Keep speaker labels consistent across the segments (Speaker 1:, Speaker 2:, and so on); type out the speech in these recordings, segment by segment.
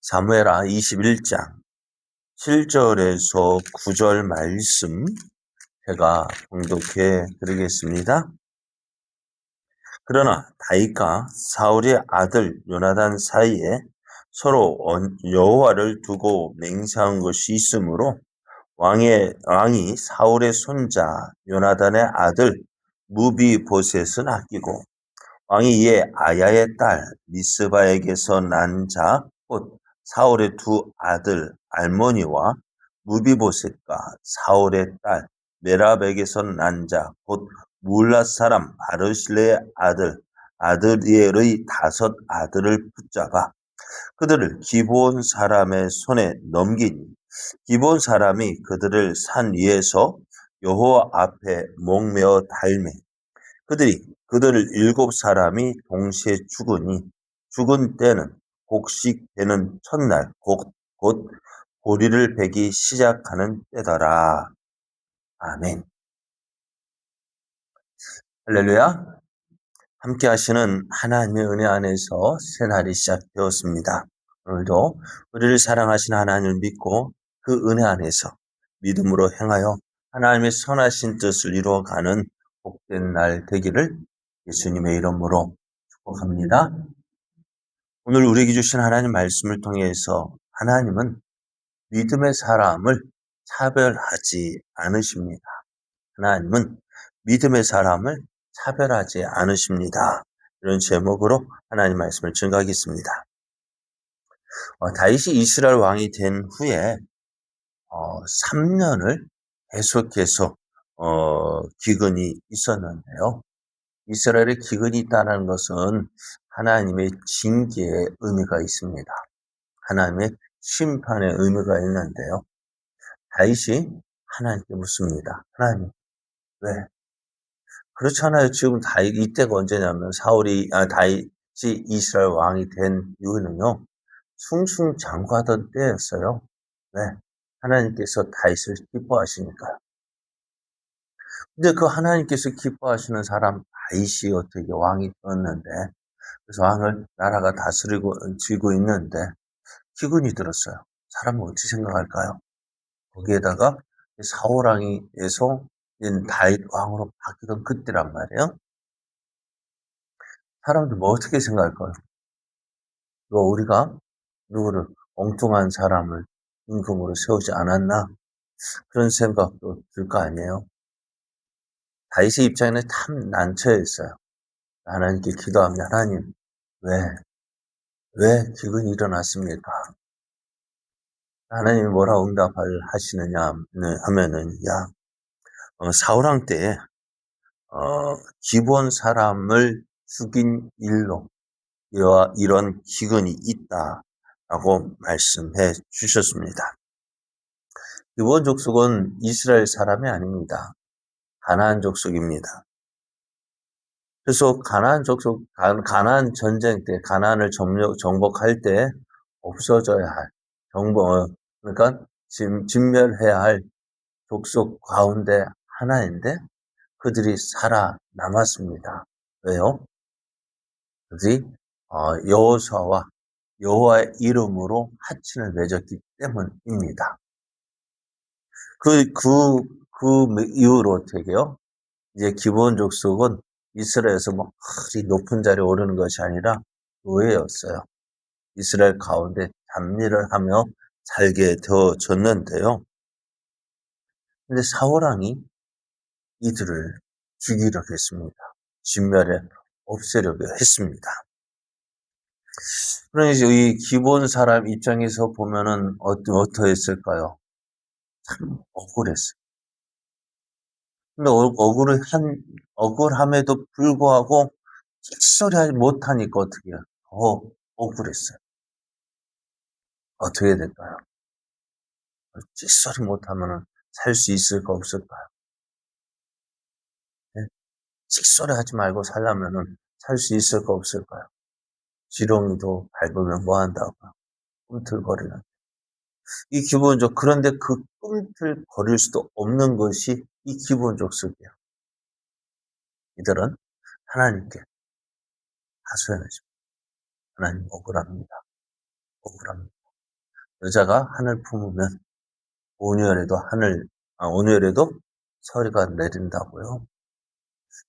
Speaker 1: 사무엘하 21장 7절에서 9절 말씀 제가 봉독해 드리겠습니다. 그러나 다윗과 사울의 아들 요나단 사이에 서로 여호와를 두고 맹세한 것이 있으므로 왕이 사울의 손자 요나단의 아들 무비보셋은 아끼고 왕이 이에 아야의 딸 미스바에게서 난 자 곧 사울의 두 아들 알모니와 무비보셋과 사울의 딸 메랍에게서 난 자 곧 물랏 사람 바르실레의 아들 아드리엘의 5 아들을 붙잡아 그들을 기브온 사람의 손에 넘기니 기브온 사람이 그들을 산 위에서 여호와 앞에 목매어 달매 그들을 7 사람이 동시에 죽으니 죽은 때는 곡식되는 첫날 곧 보리를 베기 시작하는 때더라. 아멘. 할렐루야. 함께 하시는 하나님의 은혜 안에서 새날이 시작되었습니다. 오늘도 우리를 사랑하시는 하나님을 믿고 그 은혜 안에서 믿음으로 행하여 하나님의 선하신 뜻을 이루어가는 복된 날 되기를 예수님의 이름으로 축복합니다. 오늘 우리에게 주신 하나님 말씀을 통해서 하나님은 믿음의 사람을 차별하지 않으십니다. 하나님은 믿음의 사람을 차별하지 않으십니다. 이런 제목으로 하나님 말씀을 증거하겠습니다. 다윗이 이스라엘 왕이 된 후에 3년을 계속해서 기근이 있었는데요. 이스라엘에 기근이 있다는 것은 하나님의 징계의 의미가 있습니다. 하나님의 심판의 의미가 있는데요. 다윗이 하나님께 묻습니다. 하나님, 왜? 그렇잖아요. 지금 다윗 이때가 언제냐면 다윗이 이스라엘 왕이 된 이유는요. 승승장구하던 때였어요. 왜? 하나님께서 다윗을 기뻐하시니까요. 근데 그 하나님께서 기뻐하시는 사람 다윗이 어떻게 왕이 되었는데 그래서 나라가 지고 있는데 기근이 들었어요. 사람은 어떻게 생각할까요? 거기에다가 사울 왕에서 다윗 왕으로 바뀌던 그때란 말이에요. 사람들 뭐 어떻게 생각할까요? 우리가 누구를 엉뚱한 사람을 임금으로 세우지 않았나? 그런 생각도 들 거 아니에요. 다윗의 입장에는 참 난처했어요. 하나님께 기도하면 하나님 왜 기근이 일어났습니까? 하나님이 뭐라 응답을 하시느냐 하면은 사울왕 때 기브온 사람을 죽인 일로 이런 기근이 있다라고 말씀해 주셨습니다. 기브온 족속은 이스라엘 사람이 아닙니다. 가나안 족속입니다. 그래서 가나안 전쟁 때, 가나안을 정복할 때 없어져야 할, 그러니까 진멸해야 할 족속 가운데 하나인데 그들이 살아남았습니다. 왜요? 그들이 여호수아와 여호와의 이름으로 합친을 맺었기 때문입니다. 그 이후로 어떻게 해요? 이제 기브온 족속은 이스라엘에서 그리 높은 자리에 오르는 것이 아니라 노예였어요. 이스라엘 가운데 잡일을 하며 살게 되어졌는데요. 근데 사울왕이 이들을 죽이려고 했습니다. 진멸해 없애려고 했습니다. 그러니까 이 기브온 사람 입장에서 보면은 어떠했을까요? 참 억울했어요. 근데 억울함에도 불구하고 찔소리 하지 못하니까 어떻게 해요? 더 억울했어요. 어떻게 될까요? 찔소리 못하면은 살 수 있을까 없을까요? 네? 찔소리 하지 말고 살려면은 살 수 있을까 없을까요? 지렁이도 밟으면 뭐 한다고요? 꿈틀거리는. 이 기본적, 그런데 그 꿈틀거릴 수도 없는 것이 이 기본적 속이에요. 이들은 하나님께 하소연하십니다. 하나님 억울합니다. 억울합니다. 여자가 한을 품으면 온유열에도 서리가 내린다고요.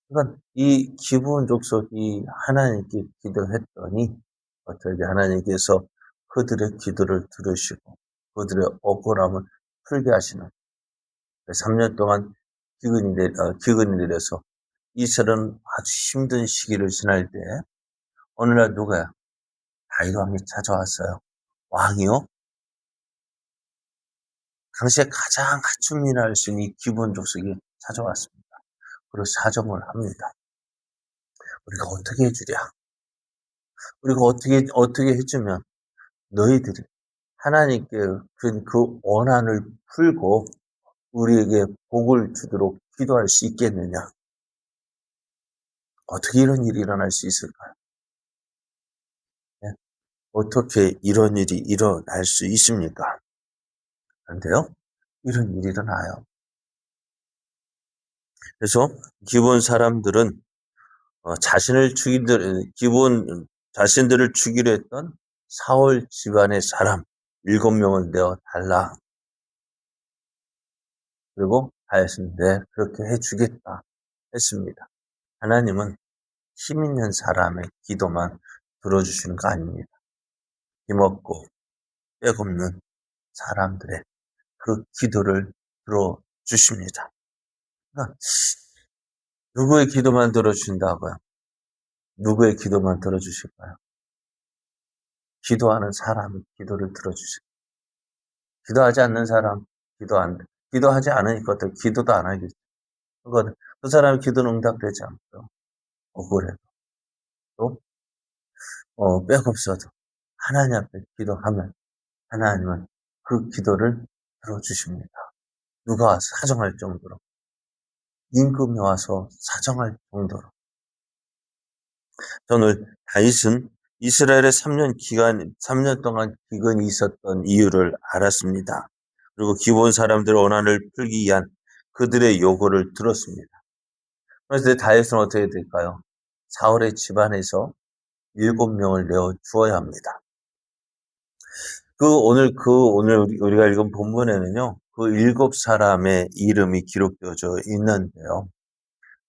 Speaker 1: 그러니까 이 기브온 족속이 하나님께 기도했더니 어떻게 하나님께서 그들의 기도를 들으시고 그들의 억울함을 풀게 하시는 3년 동안 기근이 내려서 이스라엘은 아주 힘든 시기를 지날 때 어느 날 누가야? 다윗 왕이 찾아왔어요. 왕이요? 당시에 가장 하춘민을 할 수 있는 이 기브온 족속이 찾아왔습니다. 그리고 사정을 합니다. 우리가 어떻게 해주랴? 우리가 어떻게 해주면 너희들이 하나님께 그 원한을 풀고 우리에게 복을 주도록 기도할 수 있겠느냐? 어떻게 이런 일이 일어날 수 있을까요? 네? 어떻게 이런 일이 일어날 수 있습니까? 그런데요, 이런 일이 일어나요. 그래서 기본 사람들은 자신들을 죽이려 했던 사울 집안의 사람 7명을 내어 달라. 그리고 다윗은 네, 그렇게 해주겠다 했습니다. 하나님은 힘 있는 사람의 기도만 들어주시는 거 아닙니다. 힘없고 빽없는 사람들의 그 기도를 들어주십니다. 그러니까 누구의 기도만 들어주신다고요? 누구의 기도만 들어주실까요? 기도하는 사람의 기도를 들어주십니다. 기도하지 않는 사람, 기도하지 않으니까 또 기도도 안 하겠죠. 그거는 그 사람의 기도는 응답되지 않고요. 억울해도 또 빽없어도 하나님 앞에 기도하면 하나님은 그 기도를 들어주십니다. 누가 와서 사정할 정도로, 임금이 와서 사정할 정도로. 오늘 다윗은 이스라엘의 3년 동안 기근이 있었던 이유를 알았습니다. 그리고 기본 사람들의 원한을 풀기 위한 그들의 요구를 들었습니다. 그래서 다윗은 어떻게 될까요? 사울의 집안에서 7명을 내어 주어야 합니다. 오늘 우리가 읽은 본문에는요, 그 7사람의 이름이 기록되어져 있는데요.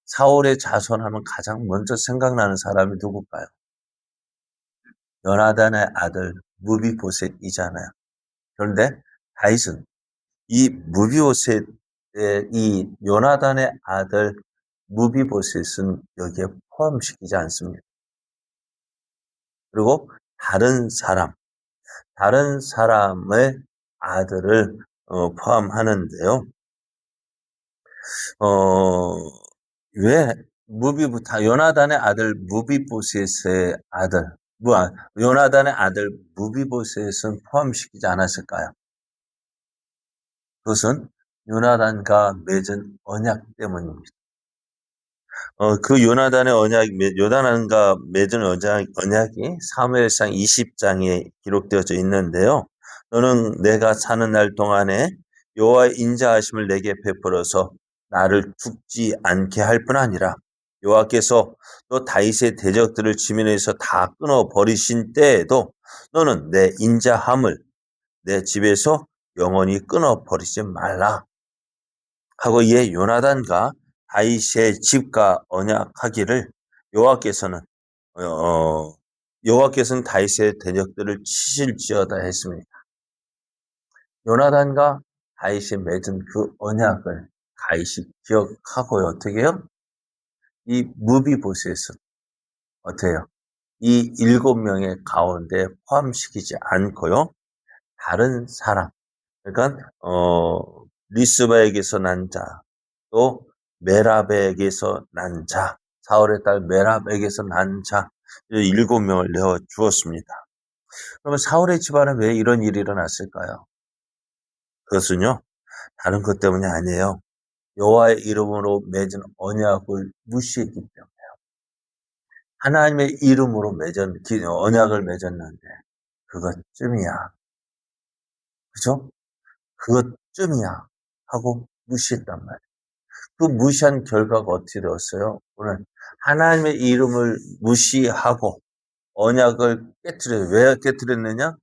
Speaker 1: 사울의 자손하면 가장 먼저 생각나는 사람이 누굴까요? 요나단의 아들 무비보셋이잖아요. 그런데 다윗은 이 요나단의 아들 무비보셋은 여기에 포함시키지 않습니다. 그리고 다른 사람의 아들을 포함하는데요. 왜 요나단의 아들 무비보셋의 아들 요나단의 아들 무비보셋은 포함시키지 않았을까요? 그것은 요나단과 맺은 언약 때문입니다. 그 요나단과 맺은 언약이 사무엘상 20장에 기록되어져 있는데요. 너는 내가 사는 날 동안에 여호와의 인자하심을 내게 베풀어서 나를 죽지 않게 할 뿐 아니라 여호와께서 또 다윗의 대적들을 지면에서 다 끊어 버리신 때에도 너는 내 인자함을 내 집에서 영원히 끊어 버리지 말라 하고 이에 요나단과 다윗의 집과 언약하기를 여호와께서는 다윗의 대적들을 치실지어다 했습니다. 요나단과 다윗이 맺은 그 언약을 다윗이 기억하고요. 어떻게 해요? 이 무비보셋은 어때요? 이 7명의 가운데 포함시키지 않고요. 다른 사람, 그러니까 리스바에게서 난 자, 또 메랍에게서 난 자, 사울의 딸 메랍에게서 난 자, 7명을 내어 주었습니다. 그러면 사울의 집안에 왜 이런 일이 일어났을까요? 그것은요, 다른 것 때문이 아니에요. 여호와의 이름으로 맺은 언약을 무시했기 때문에. 하나님의 이름으로 언약을 맺었는데 그것쯤이야. 그죠? 그것쯤이야 하고 무시했단 말이에요. 그 무시한 결과가 어떻게 되었어요? 오늘 하나님의 이름을 무시하고 언약을 깨트려요. 왜 깨트렸느냐?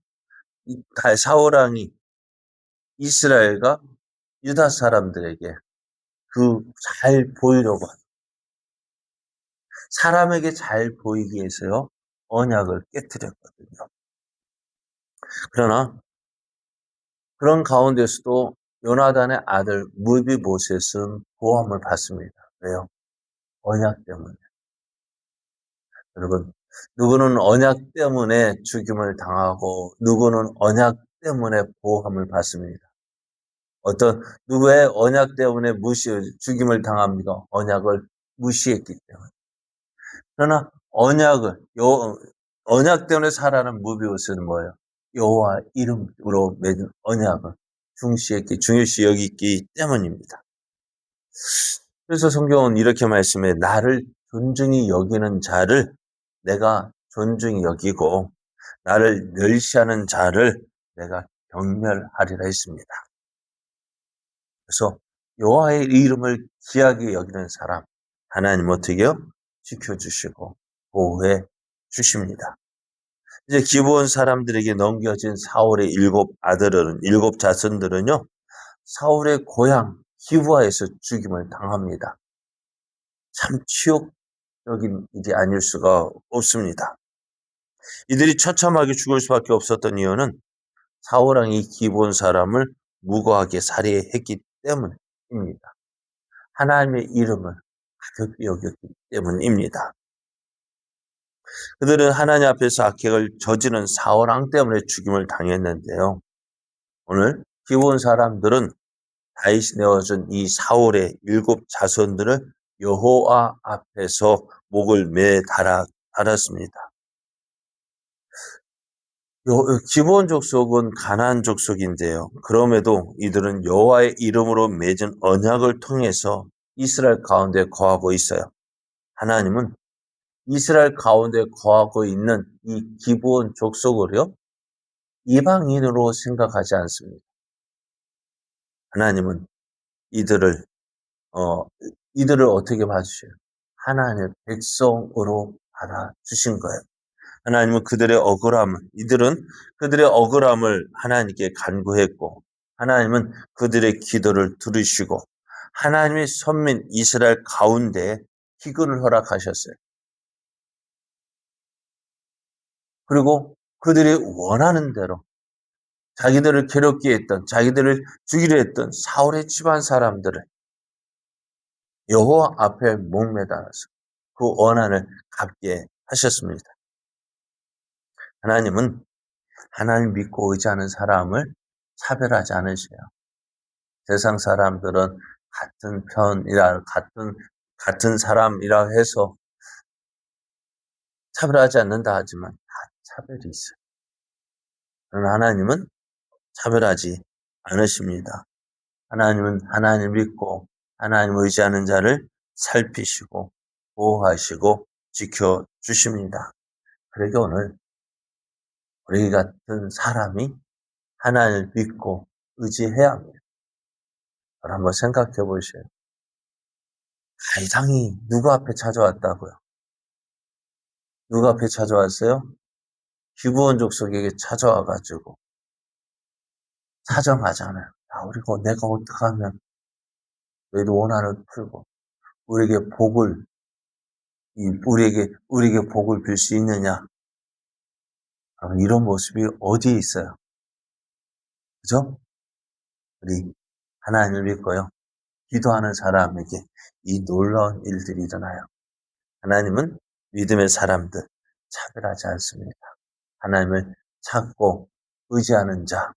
Speaker 1: 사울왕이 이스라엘과 유다 사람들에게 잘 보이려고 사람에게 잘 보이기 위해서요 언약을 깨뜨렸거든요. 그러나 그런 가운데서도 요나단의 아들 무비보셋은 보호함을 받습니다. 왜요? 언약 때문에. 여러분, 누구는 언약 때문에 죽임을 당하고 누구는 언약 때문에 보호함을 받습니다. 누구의 언약 때문에 죽임을 당합니까? 언약을 무시했기 때문에. 그러나 언약 때문에 살아난 무비보셋은 뭐예요? 여호와 이름으로 맺은 언약을 중요시 여기기 때문입니다. 그래서 성경은 이렇게 말씀해 나를 존중히 여기는 자를 내가 존중히 여기고 나를 멸시하는 자를 내가 경멸하리라 했습니다. 그래서 여호와의 이름을 귀하게 여기는 사람 하나님 어떻게요? 지켜주시고 보호해 주십니다. 이제 기브온 사람들에게 넘겨진 사울의 7 자손들은요. 사울의 고향 기브아에서 죽임을 당합니다. 참 치욕적인 일이 아닐 수가 없습니다. 이들이 처참하게 죽을 수밖에 없었던 이유는 사울왕이 기브온 사람을 무고하게 살해했기 때문입니다. 하나님의 이름을 가볍게 여겼기 때문입니다. 그들은 하나님 앞에서 악행을 저지른 사울왕 때문에 죽임을 당했는데요. 오늘 기브온 사람들은 다윗이 내어준 이 사울의 7 자손들을 여호와 앞에서 목을 매 달았습니다. 기브온 족속은 가나안 족속인데요. 그럼에도 이들은 여호와의 이름으로 맺은 언약을 통해서 이스라엘 가운데 거하고 있어요. 하나님은 이스라엘 가운데 거하고 있는 이 기브온 족속을요. 이방인으로 생각하지 않습니다. 하나님은 이들을 어떻게 봐주셔요? 하나님의 백성으로 받아주신 거예요. 하나님은 이들은 그들의 억울함을 하나님께 간구했고, 하나님은 그들의 기도를 들으시고, 하나님의 선민 이스라엘 가운데 기근을 허락하셨어요. 그리고 그들이 원하는 대로 자기들을 괴롭게 했던, 자기들을 죽이려 했던 사울의 집안 사람들을 여호와 앞에 목매달아서 그 원한을 갚게 하셨습니다. 하나님은 하나님 믿고 의지하는 사람을 차별하지 않으셔요. 세상 사람들은 같은 사람이라 해서 차별하지 않는다 하지만 다 차별이 있어요. 그러나 하나님은 차별하지 않으십니다. 하나님은 하나님 믿고 하나님 의지하는 자를 살피시고 보호하시고 지켜주십니다. 그러게 오늘 우리 같은 사람이 하나님을 믿고 의지해야 합니다. 한번 생각해 보세요. 가이상이 누구 앞에 찾아왔다고요? 누구 앞에 찾아왔어요? 기브온 족속에게 찾아와가지고 사정하잖아요. 내가 어떻게 하면 너희들 원한을 풀고 우리에게 복을 빌 수 있느냐? 이런 모습이 어디에 있어요? 그죠? 우리 하나님을 믿고요. 기도하는 사람에게 이 놀라운 일들이 일어나요. 하나님은 믿음의 사람들 차별하지 않습니다. 하나님을 찾고 의지하는 자,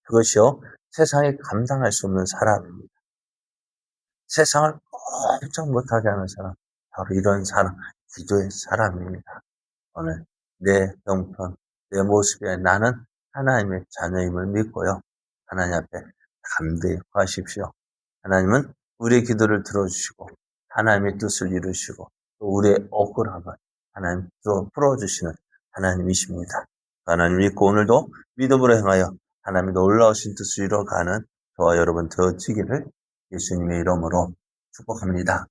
Speaker 1: 그것이요 세상에 감당할 수 없는 사람입니다. 세상을 꼼짝 못하게 하는 사람, 바로 이런 사람, 기도의 사람입니다. 오늘 내 형편, 내 모습에 나는 하나님의 자녀임을 믿고요. 하나님 앞에 담대히 구하십시오. 하나님은 우리의 기도를 들어주시고 하나님의 뜻을 이루시고 또 우리의 억울함을 하나님 풀어주시는 하나님이십니다. 하나님 믿고 오늘도 믿음으로 행하여 하나님의 놀라우신 뜻을 이뤄가는 저와 여러분 되어지기를 예수님의 이름으로 축복합니다.